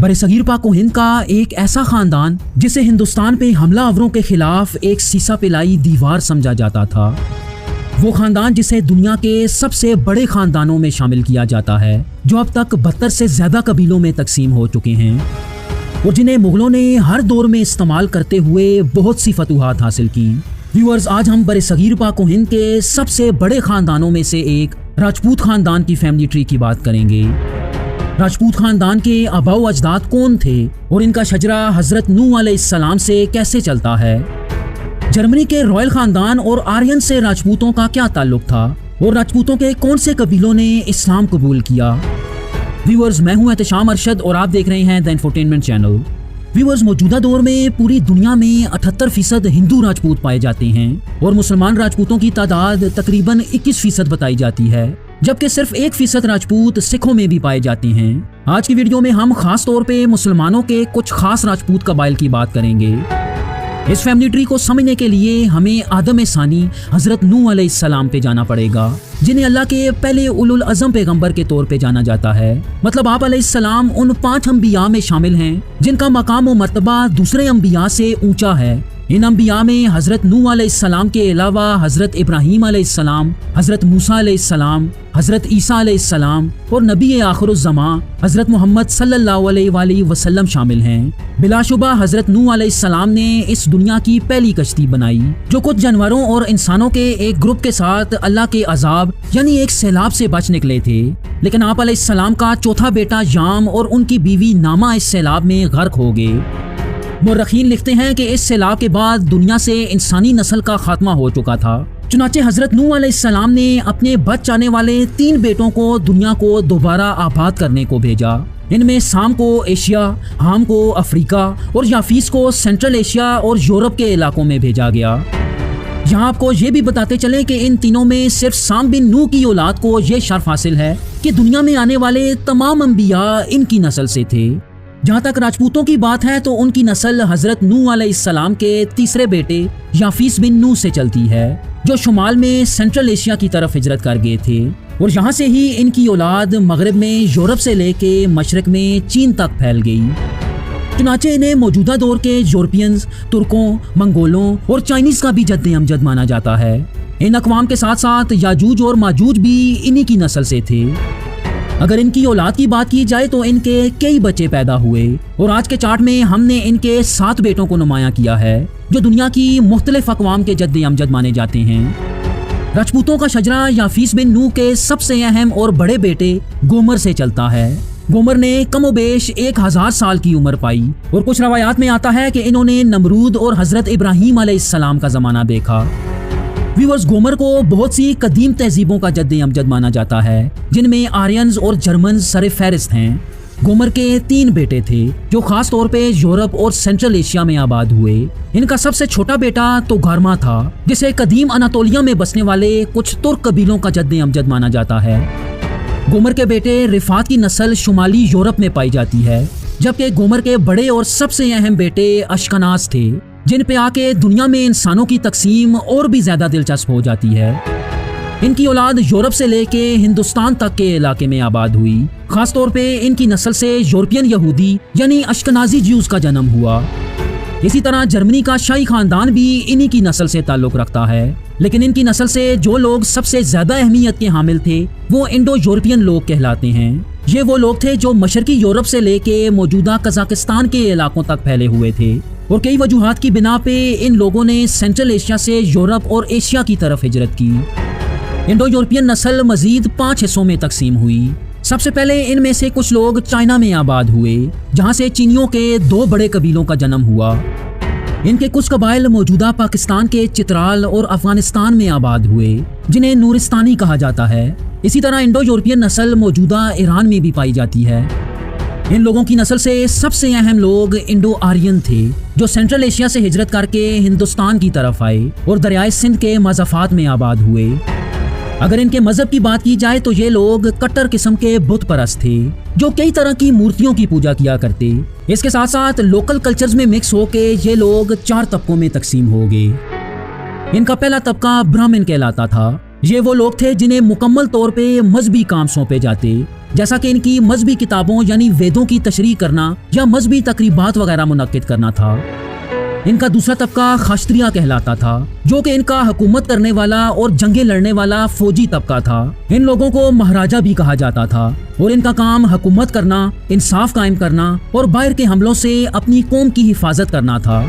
बरसगीर पाक व हिंद का एक ऐसा खानदान जिसे हिंदुस्तान पे हमला आवरों के खिलाफ एक सीसा पिलाई दीवार समझा जाता था। वो खानदान जिसे दुनिया के सबसे बड़े खानदानों में शामिल किया जाता है, जो अब तक 72 से ज्यादा कबीलों में तकसीम हो चुके हैं और जिन्हें मुगलों ने हर दौर में इस्तेमाल करते हुए बहुत सी फतूहात हासिल की। व्यूअर्स, आज हम बरसगीर पाक व हिंद के सबसे बड़े खानदानों में से एक राजपूत खानदान की फैमिली ट्री की बात करेंगे। राजपूत खानदान के आबाओ अजदाद कौन थे और इनका शजरा हजरत नूह अलैहिस्सलाम से कैसे चलता है। जर्मनी के रॉयल खानदान और आर्यन से राजपूतों का क्या ताल्लुक था और राजपूतों के कौन से कबीलों ने इस्लाम कबूल किया। व्यूअर्स, मैं हूं एहतशाम अरशद और आप देख रहे हैं द इंफोटेनमेंट चैनल। व्यूअर्स, मौजूदा दौर में पूरी दुनिया में 78% हिंदू राजपूत पाए जाते हैं और मुसलमान राजपूतों की तादाद तकरीबन 21% बताई जाती है, जबकि सिर्फ 1% राजपूत सिखों में भी पाए जाते हैं। आज की वीडियो में हम खास तौर पे मुसलमानों के कुछ खास राजपूत कबाइल की बात करेंगे। इस फैमिली ट्री को समझने के लिए हमें आदम सानी हजरत नूह अलैहिस्सलाम पे जाना पड़ेगा, जिन्हें अल्लाह के पहले उलुल अज़म पैगंबर के तौर पे जाना जाता है। मतलब आप अलैहिस्सलाम उन 5 अंबिया में शामिल हैं जिनका मकाम व मर्तबा दूसरे अंबिया से ऊंचा है। इन अंबिया में हजरत नूह अलैहिस्सलाम के अलावा हजरत इब्राहीम अलैहिस्सलाम, हजरत मूसा अलैहिस्सलाम, हजरत ईसा अलैहिस्सलाम और नबी आखिरुज़्ज़मा हजरत मोहम्मद सल्लल्लाहु अलैहि वसल्लम शामिल हैं। बिलाशुबा हजरत नूह अलैहिस्सलाम ने इस दुनिया की पहली कश्ती बनाई, जो कुछ जानवरों और इंसानों के एक ग्रुप के साथ अल्लाह के अजाब यानी एक सैलाब से बच निकले थे। लेकिन आप अलैहिस्सलाम का चौथा बेटा याम और उनकी बीवी नामा इस सैलाब में गर्क हो गए। मुर्रखीन लिखते हैं कि इस सैलाब के बाद दुनिया से इंसानी नस्ल का खात्मा हो चुका था। चुनाचे हजरत नूह अलैहिस्सलाम ने अपने बच जाने वाले 3 बेटों को दुनिया को दोबारा आबाद करने को भेजा। इनमें साम को एशिया, हाम को अफ्रीका और याफीस को सेंट्रल एशिया और यूरोप के इलाकों में भेजा गया। यहाँ आपको ये भी बताते चले कि इन तीनों में सिर्फ साम बिन नूह की औलाद को ये शर्फ हासिल है कि दुनिया में आने वाले तमाम अंबिया इनकी नस्ल से थे। जहाँ तक राजपूतों की बात है तो उनकी नस्ल हजरत नूह अलैहिस्सलाम के तीसरे बेटे याफीस बिन नूह से चलती है, जो शुमाल में सेंट्रल एशिया की तरफ हिजरत कर गए थे और यहाँ से ही इनकी औलाद मगरब में यूरोप से लेके मशरक में चीन तक फैल गई। चुनाचे इन्हें मौजूदा दौर के यूरोपियंस, तुर्कों, मंगोलों और चाइनीज का भी जद्द अमजद माना जाता है। इन अक़वाम के साथ साथ याजूज और माजूज भी इन्हीं की नस्ल से थे। अगर इनकी औलाद की बात की जाए तो इनके कई बच्चे पैदा हुए और आज के चार्ट में हमने इनके 7 बेटों को नुमाया किया है, जो दुनिया की मुख्तलिफ अक़वाम के जद्द अमजद माने जाते हैं। राजपूतों का शजरा याफीस बिन नूह के सबसे अहम और बड़े बेटे गोमर से चलता है। गोमर ने कमोबेश 1000 साल की उम्र पाई और कुछ रवायात में आता है कि इन्होंने नमरूद और हजरत इब्राहीम अलैहिस्सलाम का ज़माना देखा। व्यूअर्स, गोमर को बहुत सी कदीम तहजीबों का जद्द अमजद माना जाता है, जिनमें आर्यंस और जर्मन्स सर फहरिस्त हैं। गोमर के 3 बेटे थे जो खास तौर पे यूरोप और सेंट्रल एशिया में आबाद हुए। इनका सबसे छोटा बेटा तोगारमा था, जिसे कदीम अनातोलिया में बसने वाले कुछ तुर्क कबीलों का जद्द अमजद माना जाता है। गोमर के बेटे रिफात की नस्ल शुमाली यूरोप में पाई जाती है, जबकि गोमर के बड़े और सबसे अहम बेटे अश्कनाज थे, जिन पे आके दुनिया में इंसानों की तकसीम और भी ज्यादा दिलचस्प हो जाती है। इनकी औलाद यूरोप से लेके हिंदुस्तान तक के इलाके में आबाद हुई। खास तौर पे इनकी नस्ल से यूरोपियन यहूदी यानी अश्कनाजी ज्यूज का जन्म हुआ। इसी तरह जर्मनी का शाही खानदान भी इन्हीं की नस्ल से ताल्लुक रखता है। लेकिन इनकी नस्ल से जो लोग सबसे ज्यादा अहमियत के हामिल थे वो इंडो यूरोपियन लोग कहलाते हैं। ये वो लोग थे जो मशरकी यूरोप से लेके मौजूदा कजाकिस्तान के इलाकों तक फैले हुए थे और कई वजूहात की बिना पे इन लोगों ने सेंट्रल एशिया से यूरोप और एशिया की तरफ हिजरत की। इंडो यूरोपियन नस्ल मजीद 5 हिस्सों में तकसीम हुई। सबसे पहले इनमें से कुछ लोग चाइना में आबाद हुए, जहाँ से चीनियों के 2 बड़े कबीलों का जन्म हुआ। इनके कुछ कबाइल मौजूदा पाकिस्तान के चित्राल और अफगानिस्तान में आबाद हुए, जिन्हें नूरिस्तानी कहा जाता है। इसी तरह इंडो यूरोपियन नस्ल मौजूदा ईरान में भी पाई जाती है। इन लोगों की नस्ल से सबसे अहम लोग इंडो आर्यन थे, जो सेंट्रल एशिया से हिजरत करके हिंदुस्तान की तरफ आए और दरियाए सिंध के मज़ाफ़ात में आबाद हुए। अगर इनके मजहब की बात की जाए तो ये लोग कट्टर किस्म के बुत परस्त थे, जो कई तरह की मूर्तियों की पूजा किया करते। इसके साथ साथ लोकल कल्चर्स में मिक्स होके ये लोग 4 तबकों में तकसीम हो गए। इनका पहला तबका ब्राह्मण कहलाता था। ये वो लोग थे जिन्हें मुकम्मल तौर पे मजहबी काम सौंपे जाते। जैसा कि इनकी मजहबी किताबों यानी वेदों की तशरीह करना या मजहबी तकरीबात वगैरह मुनक्किद करना था। इनका दूसरा तबका खश्तरिया कहलाता था, जो कि इनका हुकूमत करने वाला और जंगे लड़ने वाला फौजी तबका था। इन लोगों को महाराजा भी कहा जाता था और इनका काम हुकूमत करना, इंसाफ कायम करना और बाहर के हमलों से अपनी कौम की हिफाजत करना था।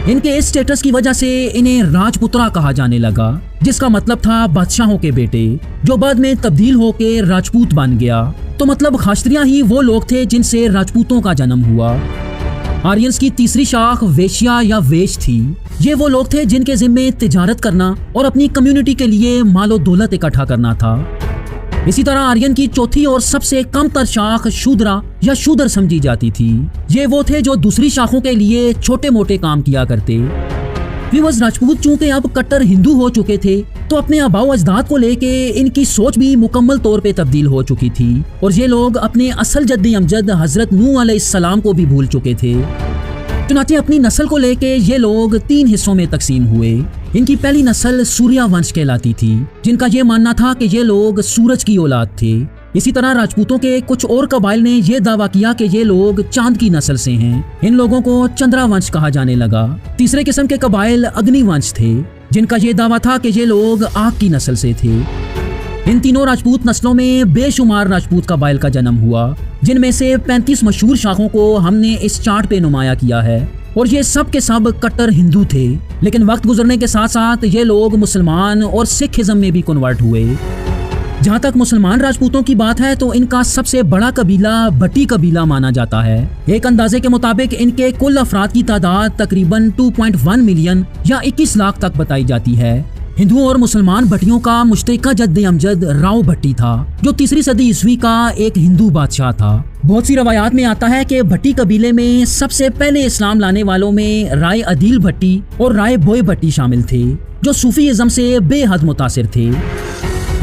इनके इस स्टेटस की वजह से इन्हें राजपुत्रा कहा जाने लगा, जिसका मतलब था बादशाहों के बेटे, जो बाद में तब्दील होके राजपूत बन गया। तो मतलब खश्तरिया ही वो लोग थे जिनसे राजपूतों का जन्म हुआ। आर्यंस की तीसरी शाख वेश्या या वेश थी। ये वो लोग थे जिनके जिम्मे तिजारत करना और अपनी कम्युनिटी के लिए मालो दौलत इकट्ठा करना था। इसी तरह आर्यन की चौथी और सबसे कम तर शाख शूद्रा या शूदर समझी जाती थी। ये वो थे जो दूसरी शाखों के लिए छोटे मोटे काम किया करते। व्यूअर्स, राजपूत चूंकि अब कट्टर हिंदू हो चुके थे, तो अपने आबाओ अजदाद को लेके इनकी सोच भी मुकम्मल तौर पे तब्दील हो चुकी थी और ये लोग अपने असल जद्दी अमजद हजरत नूह अलैहिस्सलाम को भी भूल चुके थे। चुनांचे अपनी नस्ल को लेके ये लोग 3 हिस्सों में तकसीम हुए। इनकी पहली नस्ल सूर्या वंश कहलाती थी, जिनका ये मानना था कि ये लोग सूरज की औलाद थे। इसी तरह राजपूतों के कुछ और कबाइल ने यह दावा किया कि ये लोग चांद की नस्ल से हैं। इन लोगों को चंद्रा वंश कहा जाने लगा। तीसरे किस्म के कबाइल अग्नि वंश थे, जिनका ये दावा था कि ये लोग आग की नस्ल से थे। इन तीनों राजपूत नस्लों में बेशुमार राजपूत कबाइल का जन्म हुआ, जिनमें से 35 मशहूर शाखों को हमने इस चार्ट पे नुमाया किया है और ये सब के सब कट्टर हिंदू थे। लेकिन वक्त गुजरने के साथ साथ ये लोग मुसलमान और सिखिज्म में भी कन्वर्ट हुए। जहाँ तक मुसलमान राजपूतों की बात है तो इनका सबसे बड़ा कबीला भट्टी कबीला माना जाता है। एक अंदाजे के मुताबिक इनके कुल अफराद की तादाद तकरीबन 2.1 मिलियन या 21 लाख तक बताई जाती है। हिंदुओं और मुसलमान भट्टियों का मुश्तरका जद्द अमजद राव भट्टी था, जो 3री सदी ईस्वी का एक हिंदू बादशाह था। बहुत सी रवायात में आता है कि भट्टी कबीले में सबसे पहले इस्लाम लाने वालों में राय अदील भट्टी और राय बोए भट्टी शामिल थे, जो सूफीइज्म से बेहद मुतासिर थे।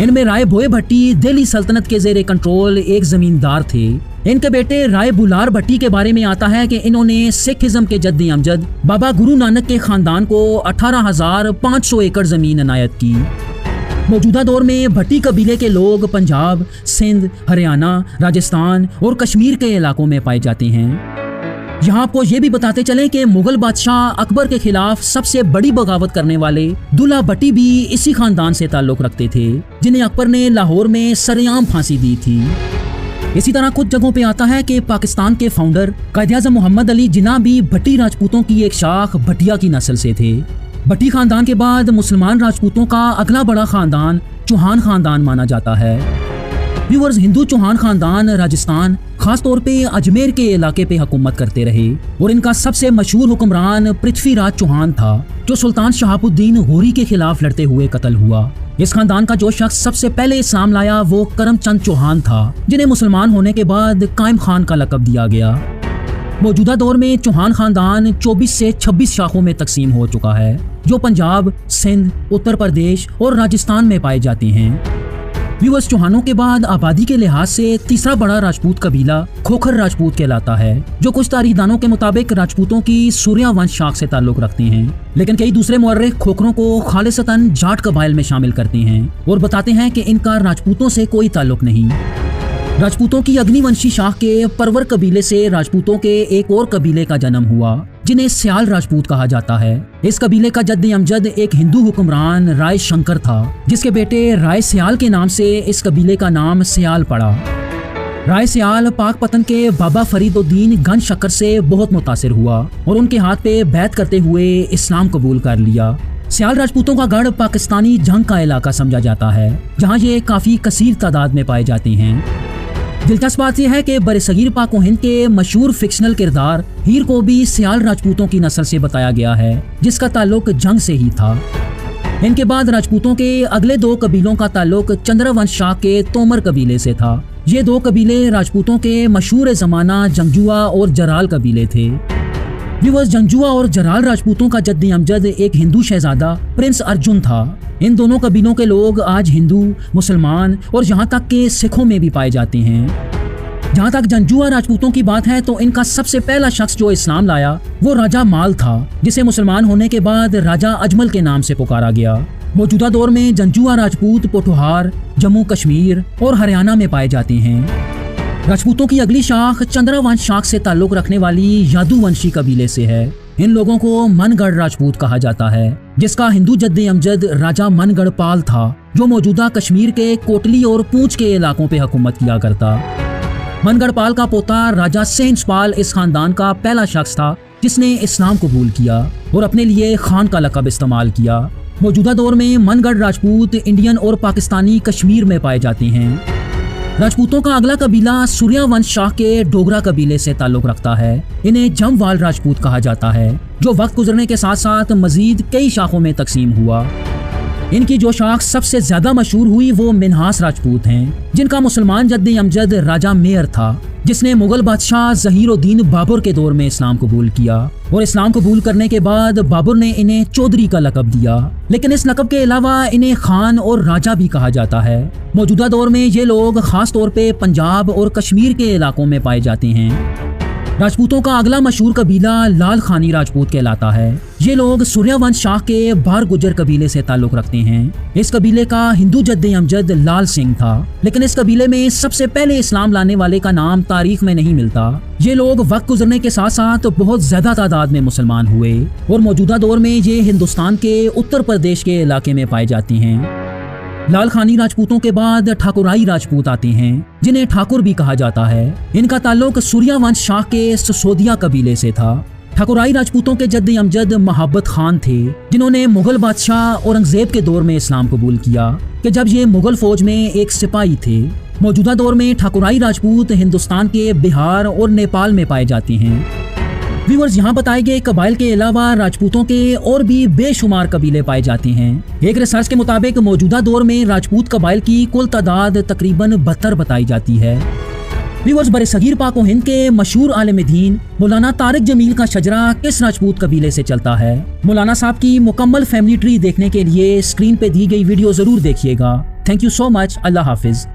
इनमें राय बोए भट्टी दिल्ली सल्तनत के जेरे कंट्रोल एक जमींदार थे। इनके बेटे राय बुलार भट्टी के बारे में आता है कि इन्होंने सिखिज्म के जद्दी अमजद बाबा गुरु नानक के खानदान को 18,500 एकड़ जमीन अनायत की। मौजूदा दौर में भट्टी कबीले के लोग पंजाब, सिंध, हरियाणा, राजस्थान और कश्मीर के इलाकों में पाए जाते हैं। यहाँ आपको ये भी बताते चले कि मुगल बादशाह अकबर के खिलाफ सबसे बड़ी बगावत करने वाले दुल्ला भट्टी भी इसी खानदान से ताल्लुक रखते थे, जिन्हें अकबर ने लाहौर में सरेआम फांसी दी थी। इसी तरह कुछ जगहों पे आता है कि पाकिस्तान के फाउंडर कायद-ए-आज़म मोहम्मद अली जिन्ना भी भट्टी राजपूतों की एक शाख भटिया की नस्ल से थे। भट्टी खानदान के बाद मुसलमान राजपूतों का अगला बड़ा खानदान चौहान खानदान माना जाता है। व्यूअर्स, हिंदू चौहान खानदान राजस्थान खास तौर पे अजमेर के इलाके पे हुकूमत करते रहे और इनका सबसे मशहूर हुक्मरान पृथ्वीराज चौहान था, जो सुल्तान शहाबुद्दीन घोरी के खिलाफ लड़ते हुए कत्ल हुआ। इस खानदान का जो शख्स सबसे पहले इस्लाम लाया वो करमचंद चौहान था, जिन्हें मुसलमान होने के बाद कायम खान का लक़ब दिया गया। मौजूदा दौर में चौहान खानदान 24 से 26 शाखों में तकसीम हो चुका है, जो पंजाब, सिंध, उत्तर प्रदेश और राजस्थान में पाए जाते हैं। व्यूअर्स, चौहानों के बाद आबादी के लिहाज से तीसरा बड़ा राजपूत कबीला खोखर राजपूत कहलाता है, जो कुछ तारीखदानों के मुताबिक राजपूतों की सूर्या वंश शाख से ताल्लुक रखते हैं। लेकिन कई दूसरे मुअर्रिख खोखरों को खालिसतन जाट कबाइल में शामिल करते हैं और बताते हैं कि इनका राजपूतों से कोई ताल्लुक नहीं। राजपूतों की अग्निवंशी शाख के परवर कबीले से राजपूतों के एक और कबीले का जन्म हुआ, जिन्हें स्याल राजपूत कहा जाता है। इस कबीले का जद्द अमजद एक हिंदू हुक्मरान राय शंकर था, जिसके बेटे राय स्याल के नाम से इस कबीले का नाम स्याल पड़ा। राय स्याल पाकपतन के बाबा फरीदुद्दीन गन शक्कर से बहुत मुतासिर हुआ और उनके हाथ पे बैत करते हुए इस्लाम कबूल कर लिया। स्याल राजपूतों का गढ़ पाकिस्तानी जंग का इलाका समझा जाता है, जहाँ ये काफी कसीर तादाद में पाए जाते हैं। दिलचस्प बात यह है कि बरसगीर पाक व हिंद के मशहूर फिक्शनल किरदार हीर को भी स्याल राजपूतों की नस्ल से बताया गया है, जिसका ताल्लुक जंग से ही था। इनके बाद राजपूतों के अगले 2 कबीलों का ताल्लुक चंद्रवंश शाह के तोमर कबीले से था। ये 2 कबीले राजपूतों के मशहूर ज़माना जंगजुआ और जराल कबीले थे। व्यूअर्स, जंगजुआ और जराल राजपूतों का जद्दी अमजद एक हिंदू शहजादा प्रिंस अर्जुन था। इन दोनों कबीलों के लोग आज हिंदू, मुसलमान और यहाँ तक के सिखों में भी पाए जाते हैं। जहाँ तक जंगजुआ राजपूतों की बात है तो इनका सबसे पहला शख्स जो इस्लाम लाया वो राजा माल था, जिसे मुसलमान होने के बाद राजा अजमल के नाम से पुकारा गया। मौजूदा दौर में जंजुआ राजपूत पोठोहार, जम्मू कश्मीर और हरियाणा में पाए जाते हैं। राजपूतों की अगली शाख चंद्रावंश शाख से ताल्लुक रखने वाली यादुवंशी कबीले से है। इन लोगों को मनगढ़ राजपूत कहा जाता है, जिसका हिंदू जद्दे अमजद राजा मनगढ़ पाल था, जो मौजूदा कश्मीर के कोटली और पूंछ के इलाकों पे हुकूमत किया करता। मनगढ़ पाल का पोता राजा सेंसपाल इस खानदान का पहला शख्स था जिसने इस्लाम कबूल किया और अपने लिए खान का लक़ब इस्तेमाल किया। मौजूदा दौर में मनगढ़ राजपूत इंडियन और पाकिस्तानी कश्मीर में पाए जाते हैं। राजपूतों का अगला कबीला सूर्यवंश शाह के डोगरा कबीले से ताल्लुक रखता है। इन्हें जमवाल राजपूत कहा जाता है, जो वक्त गुजरने के साथ साथ मजीद कई शाखों में तकसीम हुआ। इनकी जो शाख सबसे ज्यादा मशहूर हुई वो मिन्हास राजपूत हैं, जिनका मुसलमान जद्दे अमजद राजा मेयर था, जिसने मुगल बादशाह ज़हीरुद्दीन बाबर के दौर में इस्लाम कबूल किया और इस्लाम कबूल करने के बाद बाबर ने इन्हें चौधरी का लक़ब दिया, लेकिन इस लक़ब के अलावा इन्हें खान और राजा भी कहा जाता है। मौजूदा दौर में ये लोग खास तौर पे पंजाब और कश्मीर के इलाकों में पाए जाते हैं। राजपूतों का अगला मशहूर कबीला लाल खानी राजपूत कहलाता है। ये लोग सूर्यवंश शाह के बार गुजर कबीले से ताल्लुक रखते हैं। इस कबीले का हिंदू जद्दे अमजद लाल सिंह था, लेकिन इस कबीले में सबसे पहले इस्लाम लाने वाले का नाम तारीख में नहीं मिलता। ये लोग वक्त गुजरने के साथ साथ बहुत ज्यादा तादाद में मुसलमान हुए और मौजूदा दौर में ये हिंदुस्तान के उत्तर प्रदेश के इलाके में पाए जाते हैं। लाल खानी राजपूतों के बाद ठाकुराई राजपूत आते हैं, जिन्हें ठाकुर भी कहा जाता है। इनका ताल्लुक सूर्यवंश शाह के ससोदिया कबीले से था। ठाकुराई राजपूतों के जद्दे अमजद महाबत खान थे, जिन्होंने मुगल बादशाह औरंगजेब के दौर में इस्लाम कबूल किया कि जब ये मुगल फौज में एक सिपाही थे। मौजूदा दौर में ठाकुराई राजपूत हिंदुस्तान के बिहार और नेपाल में पाए जाते हैं। व्यूअर्स, यहाँ बताए गए कबाइल के अलावा राजपूतों के और भी बेशुमार कबीले पाए जाते हैं। एक रिसर्च के मुताबिक मौजूदा दौर में राजपूत कबाइल की कुल तादाद तकरीबन 72 बताई जाती है। व्यूअर्स, बरसगीर पाक व हिंद के मशहूर आलिम दीन मौलाना तारिक जमील का शजरा किस राजपूत कबीले से चलता है? मौलाना साहब की मुकम्मल फैमिली ट्री देखने के लिए स्क्रीन पे दी गई वीडियो जरूर देखिएगा। Thank you so much. Allah Hafiz.